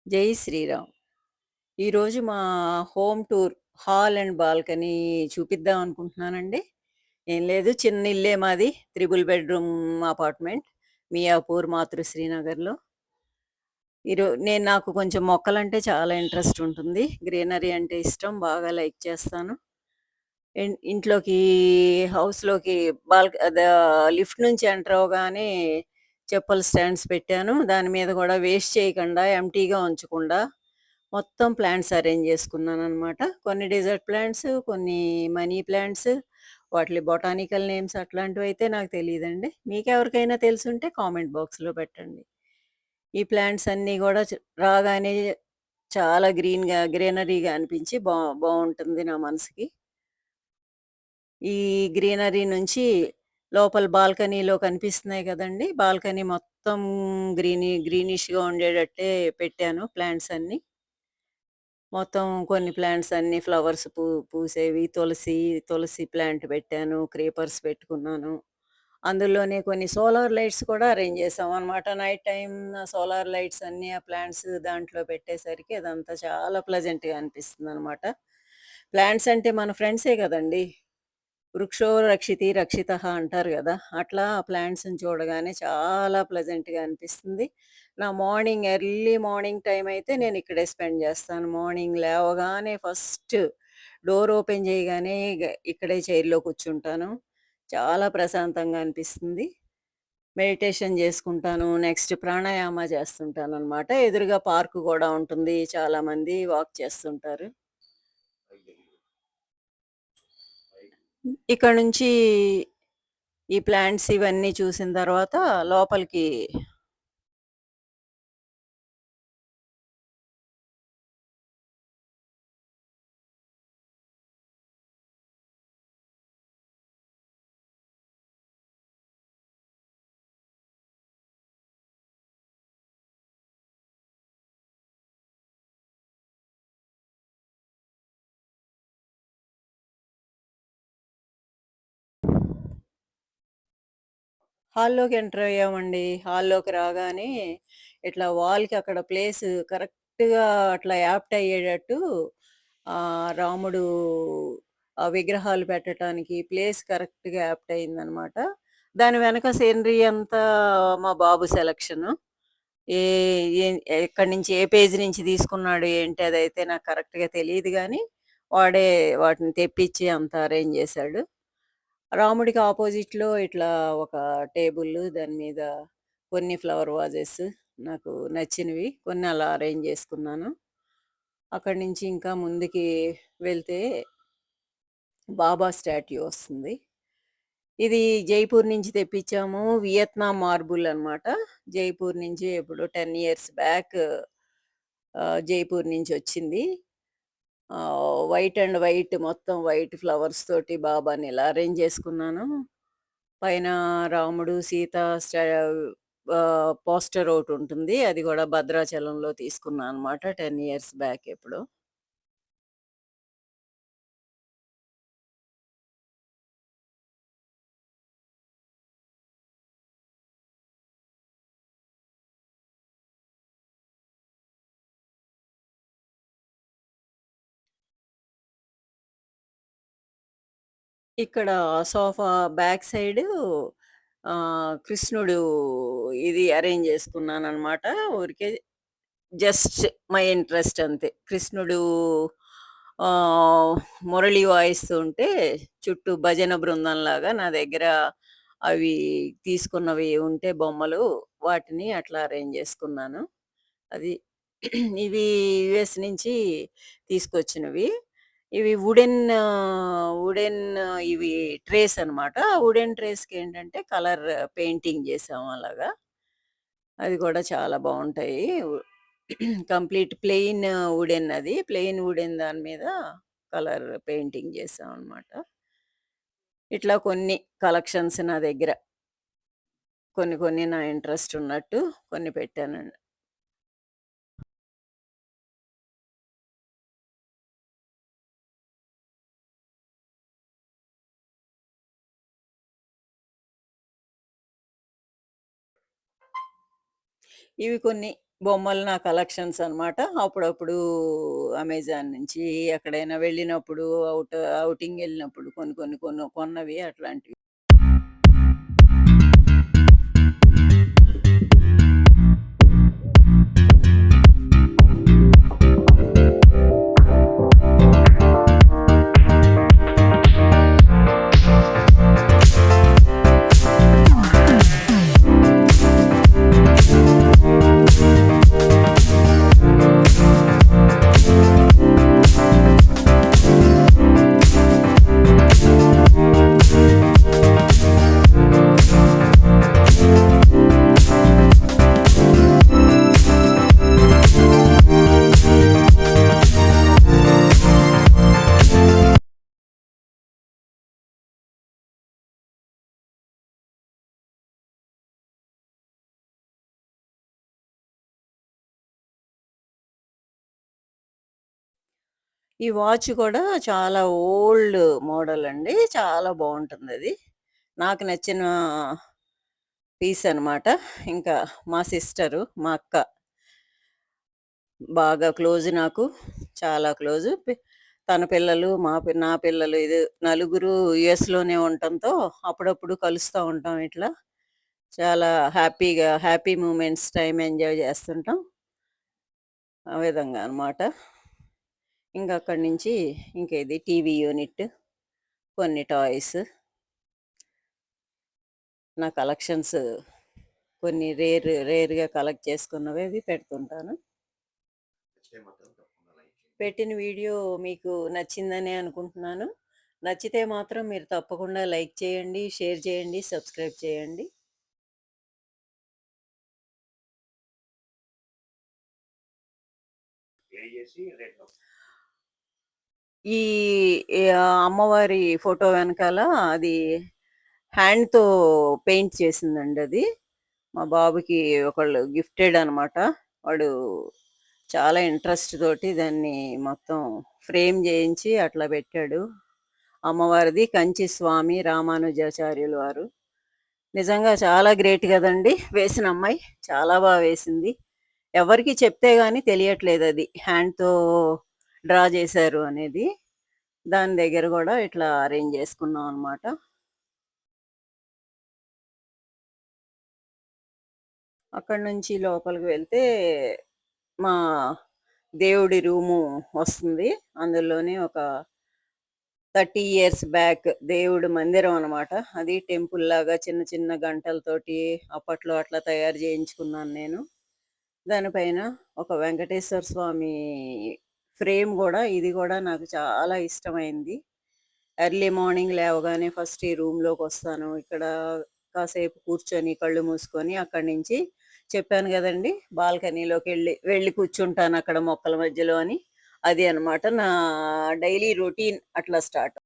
జై శ్రీరామ్. ఈరోజు మా home tour hall and balcony చూపిద్దాం అనుకుంటున్నానండి. ఏం లేదు, చిన్న ఇల్లే మాది. త్రిబుల్ బెడ్రూమ్ అపార్ట్మెంట్, మియాపూర్, మాతృశ్రీ నగర్‌లో. నాకు కొంచెం మొక్కలంటే చాలా ఇంట్రెస్ట్ ఉంటుంది. గ్రీనరీ అంటే ఇష్టం. బాగా లైక్ చేస్తాను. ఇంట్లోకి, హౌస్‌లోకి లిఫ్ట్ నుంచి ఎంటర్ అవ్వగానే చెప్పుల స్టాండ్స్ పెట్టాను. దాని మీద గూడా వేస్ట్ చేయకుండా, ఎంప్టీగా ఉంచకుండా మొత్తం ప్లాంట్స్ అరేంజ్ చేసుకున్నాననమాట. కొన్ని డెజర్ట్ ప్లాంట్స్, కొన్ని మనీ ప్లాంట్స్, వాటిలి బొటానికల్ నేమ్స్ అట్లాంటివైతే నాకు తెలీదండి. మీకెవరికైనా తెలిసుంటే కామెంట్ బాక్స్‌లో పెట్టండి. ఈ ప్లాంట్స్ అన్నీ గూడా రాగానే చాలా గ్రీనరీగా అనిపించి బావుంటుంది నా మనసుకి. ఈ గ్రీనరీ నుంచి లోపల బాల్కనీలో కనిపిస్తున్నాయి కదండీ! బాల్కనీ మొత్తం గ్రీనిష్‌గా ఉండేటట్టే పెట్టాను ప్లాంట్స్ అన్నీ. మొత్తం కొన్ని ప్లాంట్స్ అన్నీ ఫ్లవర్స్ పూసేవి. తులసి ప్లాంట్ పెట్టాను. క్రీపర్స్ పెట్టుకున్నాను. అందులోనే కొన్ని సోలార్ లైట్స్ కూడా అరేంజ్ చేసామనమాట. నైట్ టైమ్ సోలార్ లైట్స్ అన్నీ ఆ ప్లాంట్స్ దాంట్లో పెట్టేసరికి అదంతా చాలా ప్లెజెంట్‌గా అనిపిస్తుందనమాట. ప్లాంట్స్ అంటే మన ఫ్రెండ్సే కదండీ! వృక్షో రక్షితి రక్షితః అంటారు గదా! అట్లా ఆ ప్లాంట్స్‌ని చూడగానే చాలా ప్లెజెంట్‌గా అనిపిస్తుంది. ఎర్లీ మార్నింగ్ టైమ్ అయితే నేనిక్కడే స్పెండ్ జేస్తాను. మార్నింగ్ లేవగానే ఫస్ట్ డోర్ ఓపెన్ చేయగానే ఇక్కడే చైర్‌లో కూర్చుంటాను. చాలా ప్రశాంతంగా అనిపిస్తుంది. మెడిటేషన్ జేసుకుంటాను. నెక్స్ట్ ప్రాణాయామ చేస్తుంటాననమాట. ఎదురుగా పార్క్ గూడా ఉంటుంది. చాలామంది వాక్ చేస్తుంటారు. ఇక్కడ నుంచి ఈ ప్లాంట్స్ ఇవన్నీ చూసిన తర్వాత లోపలికి హాల్లోకి ఎంటర్ అయ్యామండి. హాల్లోకి రాగానే ఇట్లా వాల్‌కి అక్కడ ప్లేస్ కరెక్ట్‌గా అట్లా యాప్ట్ అయ్యేటట్టు రాముడు విగ్రహాలు పెట్టటానికి ప్లేస్ కరెక్ట్‌గా యాప్ట్ అయిందనమాట. దాని వెనక సీనరీ అంతా మా బాబు సెలక్షను. ఏ ఏ ఎక్కడి నుంచి ఏ పేజ్ నుంచి తీసుకున్నాడు ఏంటి అదైతే నాకు కరెక్ట్‌గా తెలీదు గానీ, వాడే వాటిని తెప్పిచ్చి అంతా అరేంజ్ చేశాడు. రాముడికి అపోజిట్‌లో ఇట్లా ఒక టేబుల్లు, దాని మీద కొన్ని ఫ్లవర్ వాజెస్ నాకు నచ్చినవి కొన్ని అలా అరేంజ్ చేసుకున్నాను. అక్కడి నుంచి ఇంకా ముందుకి వెళ్తే బాబా స్టాట్యూ వస్తుంది. ఇది జైపూర్ నుంచి తెప్పించాము. వియత్నాం మార్బుల్ అనమాట. జైపూర్ నుంచి ఎప్పుడో 10 ఇయర్స్ బ్యాక్ జైపూర్ నుంచొచ్చింది. వైట్ మొత్తం వైట్ ఫ్లవర్స్ తోటి బాబాని ఇలా అరేంజ్ చేసుకున్నాను. పైన రాముడు, సీత పోస్టర్ ఒకటుంటుంది. అది గూడా భద్రాచలంలో తీసుకున్నా అనమాట 10 ఇయర్స్ బ్యాక్ ఎప్పుడో. ఇక్కడ సోఫా బ్యాక్ సైడు కృష్ణుడు ఇది అరేంజ్ చేసుకున్నాననమాట. ఊరికే జస్ట్ మై ఇంట్రెస్ట్ అంతే. కృష్ణుడు ఆహ్, మురళి వాయిస్తూ ఉంటే చుట్టూ భజన బృందంలాగా నా దగ్గర అవి తీసుకున్నవి ఉంటే బొమ్మలు, వాటిని అట్లా అరేంజ్ చేసుకున్నాను. అది ఇవి యూఎస్ నుంచి తీసుకొచ్చినవి. ఇవి వుడెన్ ఇవి ట్రేస్ అనమాట. వుడెన్ ట్రేస్‌కేంటంటే కలర్ పెయింటింగ్ చేసాం అలాగా. అది కూడా చాలా బావుంటాయి. కంప్లీట్ ప్లెయిన్ వుడెన్ దాని మీద కలర్ పెయింటింగ్ చేసామనమాట. ఇట్లా కొన్ని కలెక్షన్స్ నా దగ్గర. కొన్ని నా ఇంట్రెస్ట్ ఉన్నట్టు కొన్ని పెట్టానండి. ఇవి కొన్ని. బొమ్మలు నా కలెక్షన్స్ అనమాట. అప్పుడప్పుడు అమెజాన్ నుంచి ఎక్కడైనా వెళ్ళినప్పుడు ఔటింగెళ్ళినప్పుడు కొన్ని కొన్ని కొన్నవి అట్లాంటివి. ఈ వాచ్ కూడా చాలా ఓల్డ్ మోడల్ అండి. చాలా బావుంటుందది. నాకు నచ్చిన పీస్ అనమాట. ఇంకా మా సిస్టరు, మా అక్క బాగా క్లోజ్ నాకు. చాలా క్లోజు. తన పిల్లలు, నా పిల్లలు ఇది నలుగురు యూఎస్‌లోనే ఉండటంతో అప్పుడప్పుడు కలుస్తా ఉంటాం ఇట్లా. చాలా హ్యాపీ మూమెంట్స్ టైమ్ ఎంజాయ్ చేస్తుంటాం. ఆ విధంగా అనమాట. ఇంక అక్కడి నుంచి ఇంక ఇది టీవీ యూనిట్, కొన్ని టాయ్స్, నా కలెక్షన్స్ కొన్ని రేర్‌గా కలెక్ట్ చేసుకున్నవి అవి పెడుతుంటాను. పెట్టిన వీడియో మీకు నచ్చిందనే అనుకుంటున్నాను. నచ్చితే మాత్రం మీరు తప్పకుండా లైక్ చేయండి, షేర్ చేయండి, సబ్స్క్రైబ్ చేయండి. ఈ అమ్మవారి ఫోటో వెనకాల అది హ్యాండ్‌తో పెయింట్ చేసిందండి అది. మా బాబుకి ఒకళ్ళు గిఫ్టెడ్ అనమాట. వాడు చాలా ఇంట్రెస్ట్ తోటి దాన్ని మొత్తం ఫ్రేమ్ చేయించి అట్లా పెట్టాడు. అమ్మవారిది కంచి స్వామి రామానుజాచార్యులు వారు. నిజంగా చాలా గ్రేట్ గదండీ! వేసిన అమ్మాయి. చాలా వేసింది. ఎవరికీ చెప్తే గాని తెలియట్లేదది. హ్యాండ్‌తో డ్రా చేశారు అనేది. దాని దగ్గర గూడా ఇట్లా అరేంజ్ చేసుకున్నాం అనమాట. అక్కడి నుంచి లోపలికి వెళ్తే మా దేవుడి రూము వస్తుంది. అందులోనే ఒక 30 ఇయర్స్ బ్యాక్ దేవుడి మందిరం అనమాట. అది టెంపుల్‌లాగా చిన్న చిన్న గంటలతోటి అప్పట్లో అట్లా తయారు చేయించుకున్నాను నేను. దానిపైన ఒక వెంకటేశ్వర స్వామి ఫ్రేమ్ గూడా ఇది గూడా నాకు చాలా ఇష్టమైంది. ఎర్లీ మార్నింగ్ లేవగానే ఫస్ట్ ఈ రూమ్‌లోకొస్తాను. ఇక్కడ కాసేపు కూర్చొని, కళ్ళు మూసుకొని అక్కడి నుంచి చెప్పాను గదండీ! వెళ్ళి కూర్చుంటానక్కడ మొక్కల మధ్యలో అని. అది అన్నమాట నా డైలీ రొటీన్ అట్లా స్టార్ట్.